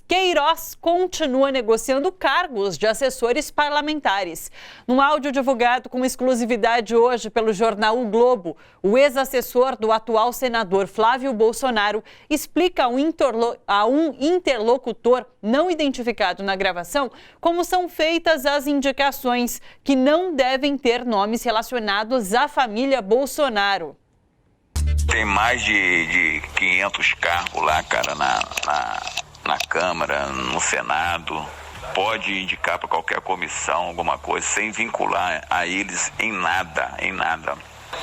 Queiroz continua negociando cargos de assessores parlamentares. Num áudio divulgado com exclusividade hoje pelo jornal O Globo, o ex-assessor do atual senador Flávio Bolsonaro explica a um interlocutor não identificado na gravação como são feitas as indicações, que não devem ter nomes relacionados à família Bolsonaro. Tem mais de 500 cargos lá, cara, na Câmara, no Senado. Pode indicar para qualquer comissão alguma coisa, sem vincular a eles em nada.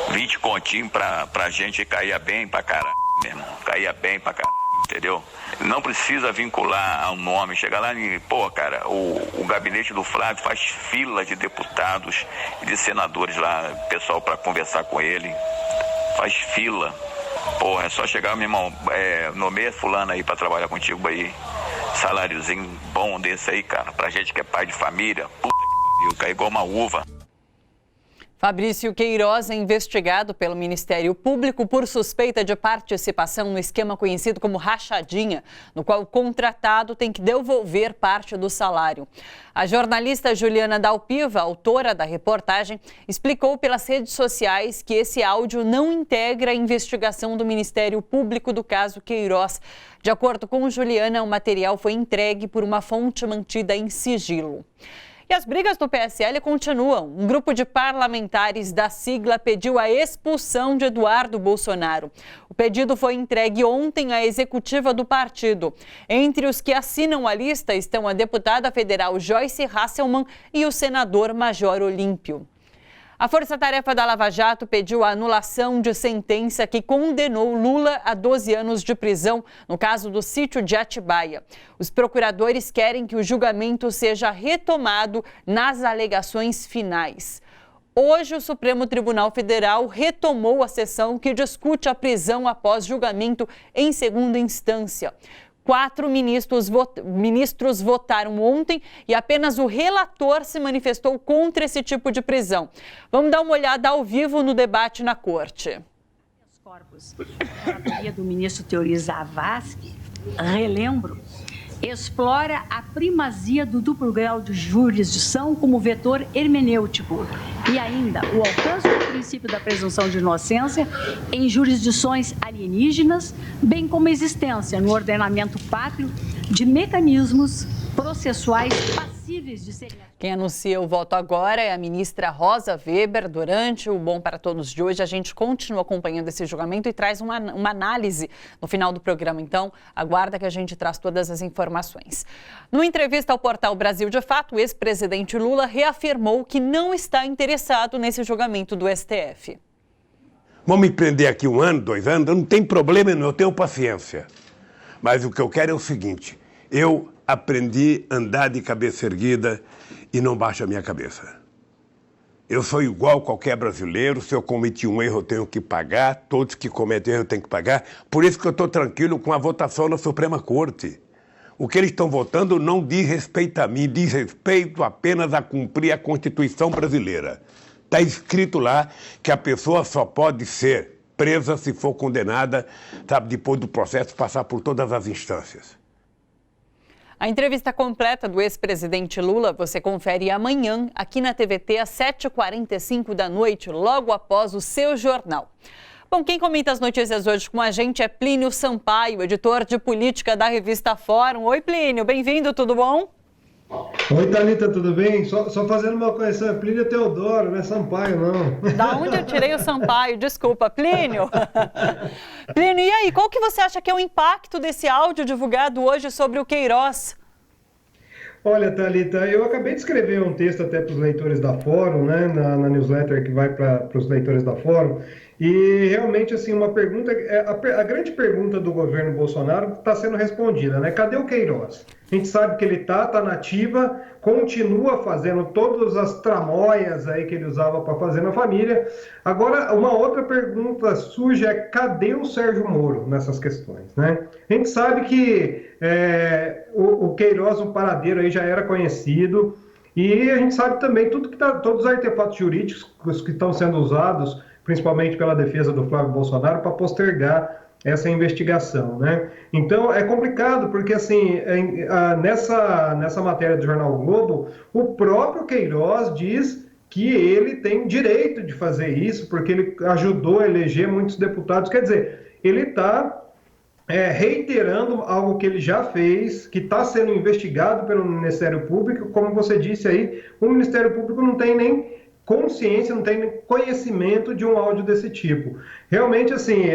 20 continhos pra gente caía bem pra caralho mesmo. Caía bem pra caralho, entendeu? Não precisa vincular ao nome. Chegar lá e, cara, o gabinete do Flávio faz fila de deputados e de senadores lá, pessoal, para conversar com ele. Faz fila. É só chegar, meu irmão, nomeia fulano aí pra trabalhar contigo aí. Saláriozinho bom desse aí, cara. Pra gente que é pai de família, puta que pariu, cai igual uma uva. Fabrício Queiroz é investigado pelo Ministério Público por suspeita de participação no esquema conhecido como rachadinha, no qual o contratado tem que devolver parte do salário. A jornalista Juliana Dalpiva, autora da reportagem, explicou pelas redes sociais que esse áudio não integra a investigação do Ministério Público do caso Queiroz. De acordo com Juliana, o material foi entregue por uma fonte mantida em sigilo. E as brigas no PSL continuam. Um grupo de parlamentares da sigla pediu a expulsão de Eduardo Bolsonaro. O pedido foi entregue ontem à executiva do partido. Entre os que assinam a lista estão a deputada federal Joyce Hasselmann e o senador Major Olímpio. A Força Tarefa da Lava Jato pediu a anulação de sentença que condenou Lula a 12 anos de prisão no caso do sítio de Atibaia. Os procuradores querem que o julgamento seja retomado nas alegações finais. Hoje, o Supremo Tribunal Federal retomou a sessão que discute a prisão após julgamento em segunda instância. 4 ministros votaram ontem e apenas o relator se manifestou contra esse tipo de prisão. Vamos dar uma olhada ao vivo no debate na corte. Os corpos, a autoria do ministro Teori Zavascki, relembro, explora a primazia do duplo grau de jurisdição como vetor hermenêutico e ainda o alcance do princípio da presunção de inocência em jurisdições alienígenas, bem como a existência no ordenamento pátrio de mecanismos processuais passíveis de serem... Quem anuncia o voto agora é a ministra Rosa Weber. Durante o Bom para Todos de hoje, a gente continua acompanhando esse julgamento e traz uma análise no final do programa. Então, aguarda que a gente traz todas as informações. Numa entrevista ao portal Brasil de Fato, o ex-presidente Lula reafirmou que não está interessado nesse julgamento do STF. Vão me prender aqui 1 ano, 2 anos, não tem problema, eu tenho paciência. Mas o que eu quero é o seguinte, eu aprendi a andar de cabeça erguida e não baixo a minha cabeça. Eu sou igual a qualquer brasileiro, se eu cometi um erro eu tenho que pagar, todos que cometem erro eu tenho que pagar, por isso que eu estou tranquilo com a votação na Suprema Corte. O que eles estão votando não diz respeito a mim, diz respeito apenas a cumprir a Constituição brasileira. Está escrito lá que a pessoa só pode ser presa se for condenada, sabe, depois do processo passar por todas as instâncias. A entrevista completa do ex-presidente Lula você confere amanhã aqui na TVT às 7h45 da noite, logo após o seu jornal. Bom, quem comenta as notícias hoje com a gente é Plínio Sampaio, editor de política da revista Fórum. Oi, Plínio, bem-vindo, tudo bom? Oi, Thalita, tudo bem? Só fazendo uma correção, Plínio Teodoro, não é Sampaio, não. Da onde eu tirei o Sampaio? Desculpa, Plínio. Plínio, e aí, qual que você acha que é o impacto desse áudio divulgado hoje sobre o Queiroz? Olha, Thalita, eu acabei de escrever um texto até para os leitores da Fórum, né, na newsletter que vai para os leitores da Fórum, e realmente, assim, uma pergunta, a grande pergunta do governo Bolsonaro está sendo respondida, né? Cadê o Queiroz? A gente sabe que ele tá na ativa, continua fazendo todas as tramóias aí que ele usava para fazer na família. Agora, uma outra pergunta surge é, cadê o Sérgio Moro nessas questões, né? A gente sabe que o Queiroz, o paradeiro aí já era conhecido, e a gente sabe também todos os artefatos jurídicos que estão sendo usados, principalmente pela defesa do Flávio Bolsonaro, para postergar essa investigação, né? Então é complicado porque assim nessa matéria do jornal o Globo, o próprio Queiroz diz que ele tem direito de fazer isso porque ele ajudou a eleger muitos deputados. Quer dizer, ele está reiterando algo que ele já fez, que está sendo investigado pelo Ministério Público. Como você disse aí, o Ministério Público não tem nem consciência, não tem nem conhecimento de um áudio desse tipo. Realmente, assim,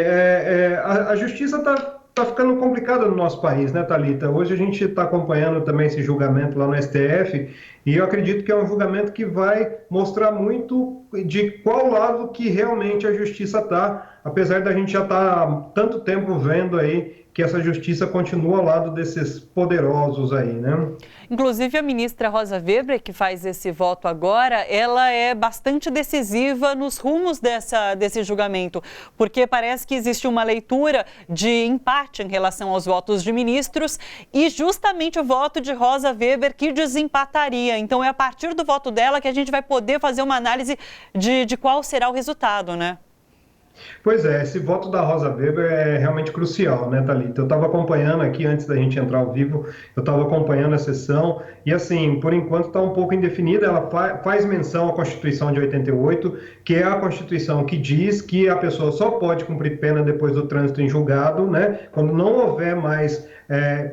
a justiça está ficando complicada no nosso país, né, Thalita? Hoje a gente está acompanhando também esse julgamento lá no STF, e eu acredito que é um julgamento que vai mostrar muito de qual lado que realmente a justiça está, apesar da gente já estar há tanto tempo vendo aí que essa justiça continua ao lado desses poderosos aí, né? Inclusive, a ministra Rosa Weber, que faz esse voto agora, ela é bastante decisiva nos rumos desse julgamento, porque parece que existe uma leitura de empate em relação aos votos de ministros e justamente o voto de Rosa Weber que desempataria. Então, é a partir do voto dela que a gente vai poder fazer uma análise de qual será o resultado, né? Pois é, esse voto da Rosa Weber é realmente crucial, né, Thalita? Eu estava acompanhando aqui, antes da gente entrar ao vivo, eu estava acompanhando a sessão e, assim, por enquanto está um pouco indefinida. Ela faz menção à Constituição de 88, que é a Constituição que diz que a pessoa só pode cumprir pena depois do trânsito em julgado, né? Quando não houver mais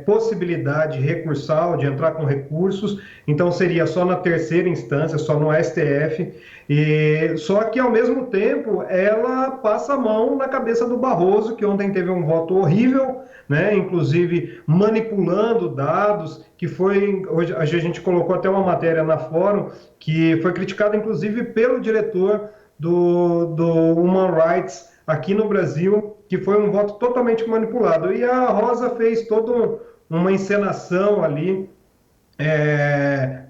possibilidade recursal, de entrar com recursos, então seria só na terceira instância, só no STF. E só que, ao mesmo tempo, ela passa a mão na cabeça do Barroso, que ontem teve um voto horrível, né? Inclusive manipulando dados, que foi, hoje a gente colocou até uma matéria na Fórum, que foi criticada inclusive pelo diretor do Human Rights aqui no Brasil, que foi um voto totalmente manipulado. E a Rosa fez toda uma encenação ali,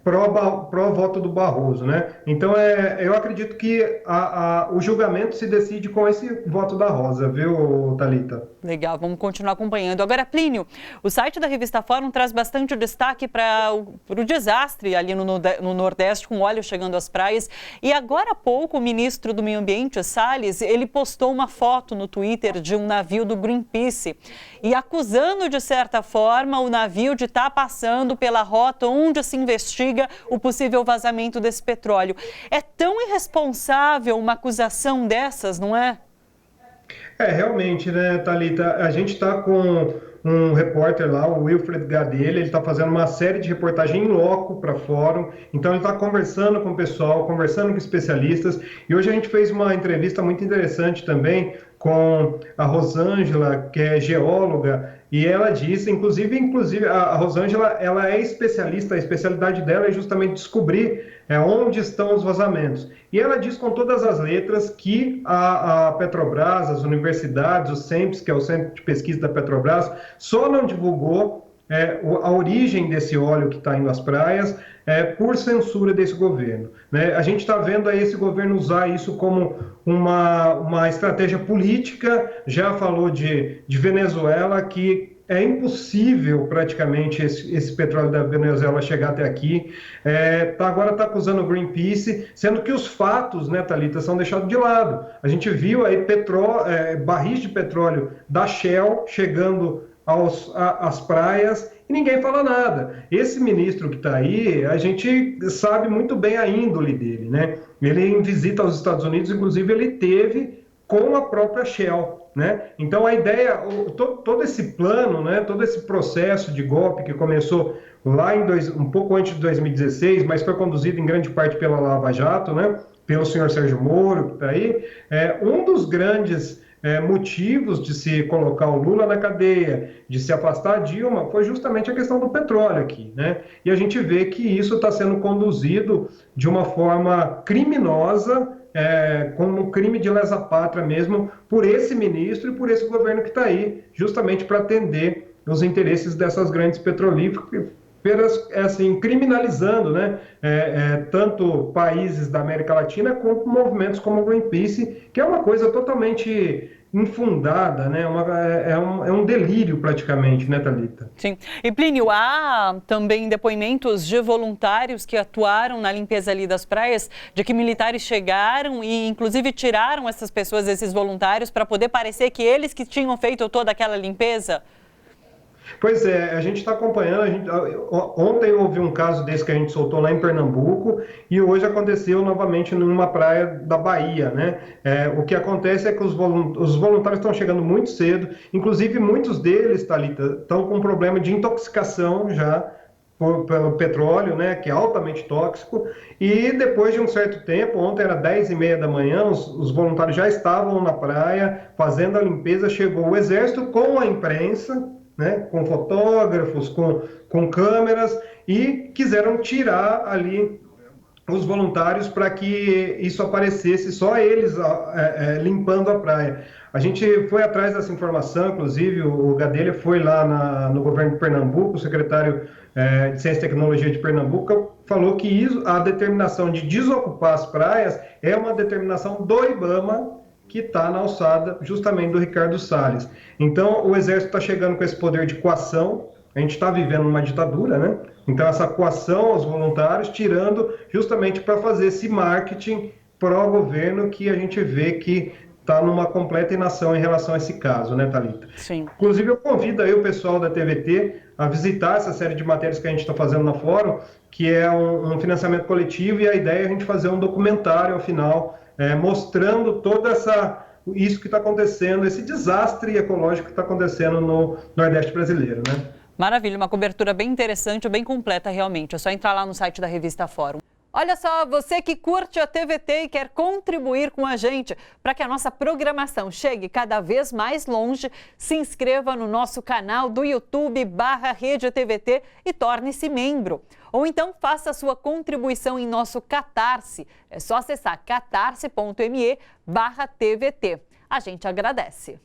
pró voto do Barroso, né? Então eu acredito que o julgamento se decide com esse voto da Rosa, viu, Thalita? Legal, vamos continuar acompanhando. Agora, Plínio, o site da revista Fórum traz bastante destaque para o desastre ali no Nordeste, com óleo chegando às praias. E agora há pouco, o ministro do Meio Ambiente, Salles, ele postou uma foto no Twitter de um navio do Greenpeace e acusando, de certa forma, o navio de estar passando pela rota onde se investiga o possível vazamento desse petróleo. É tão irresponsável uma acusação dessas, não é? Realmente, né, Thalita? A gente está com um repórter lá, o Wilfred Gadelha, ele está fazendo uma série de reportagens em loco para Fórum, então ele está conversando com o pessoal, conversando com especialistas, e hoje a gente fez uma entrevista muito interessante também com a Rosângela, que é geóloga, e ela disse, inclusive a Rosângela, ela é especialista, a especialidade dela é justamente descobrir onde estão os vazamentos. E ela diz com todas as letras que a Petrobras, as universidades, o CENPES, que é o Centro de Pesquisa da Petrobras, só não divulgou a origem desse óleo que está indo às praias por censura desse governo, né? A gente está vendo aí esse governo usar isso como uma estratégia política. Já falou de Venezuela, que é impossível praticamente esse petróleo da Venezuela chegar até aqui. Agora está acusando o Greenpeace, sendo que os fatos, né, Thalita, são deixados de lado. A gente viu aí barris de petróleo da Shell chegando às praias e ninguém fala nada. Esse ministro que está aí, a gente sabe muito bem a índole dele, né? Ele, em visita aos Estados Unidos, inclusive, ele teve com a própria Shell, né? Então a ideia, todo esse plano, né, todo esse processo de golpe que começou lá um pouco antes de 2016, mas foi conduzido em grande parte pela Lava Jato, né, pelo senhor Sérgio Moro, que está aí, um dos grandes motivos de se colocar o Lula na cadeia, de se afastar a Dilma, foi justamente a questão do petróleo aqui, né? E a gente vê que isso está sendo conduzido de uma forma criminosa, como um crime de lesa-pátria mesmo, por esse ministro e por esse governo que está aí, justamente para atender os interesses dessas grandes petrolíferas, assim, criminalizando, né, tanto países da América Latina quanto movimentos como o Greenpeace, que é uma coisa totalmente infundada, né? É um delírio praticamente, né, Thalita? Sim. E Plínio, há também depoimentos de voluntários que atuaram na limpeza ali das praias, de que militares chegaram e inclusive tiraram essas pessoas, esses voluntários, para poder parecer que eles que tinham feito toda aquela limpeza? Pois é, a gente está acompanhando. Ontem houve um caso desse que a gente soltou lá em Pernambuco e hoje aconteceu novamente numa praia da Bahia, né? O que acontece é que os voluntários estão chegando muito cedo, inclusive muitos deles, Thalita, estão com problema de intoxicação já pelo petróleo, né, que é altamente tóxico, e depois de um certo tempo, ontem era 10h30 da manhã, os voluntários já estavam na praia fazendo a limpeza, chegou o exército com a imprensa, né, com fotógrafos, com câmeras, e quiseram tirar ali os voluntários para que isso aparecesse, só eles limpando a praia. A gente foi atrás dessa informação, inclusive o Gadelha foi lá no governo de Pernambuco, o secretário de Ciência e Tecnologia de Pernambuco, falou que a determinação de desocupar as praias é uma determinação do IBAMA, que está na alçada justamente do Ricardo Salles. Então, o Exército está chegando com esse poder de coação, a gente está vivendo uma ditadura, né? Então, essa coação aos voluntários, tirando justamente para fazer esse marketing pró-governo que a gente vê que está numa completa inação em relação a esse caso, né, Thalita? Sim. Inclusive, eu convido aí o pessoal da TVT a visitar essa série de matérias que a gente está fazendo na Fórum, que é um financiamento coletivo, e a ideia é a gente fazer um documentário, ao final, mostrando toda isso que está acontecendo, esse desastre ecológico que está acontecendo no Nordeste brasileiro, né? Maravilha, uma cobertura bem interessante, bem completa realmente. É só entrar lá no site da revista Fórum. Olha só, você que curte a TVT e quer contribuir com a gente para que a nossa programação chegue cada vez mais longe, se inscreva no nosso canal do YouTube/Rede TVT e torne-se membro. Ou então faça a sua contribuição em nosso Catarse. É só acessar catarse.me/TVT. A gente agradece.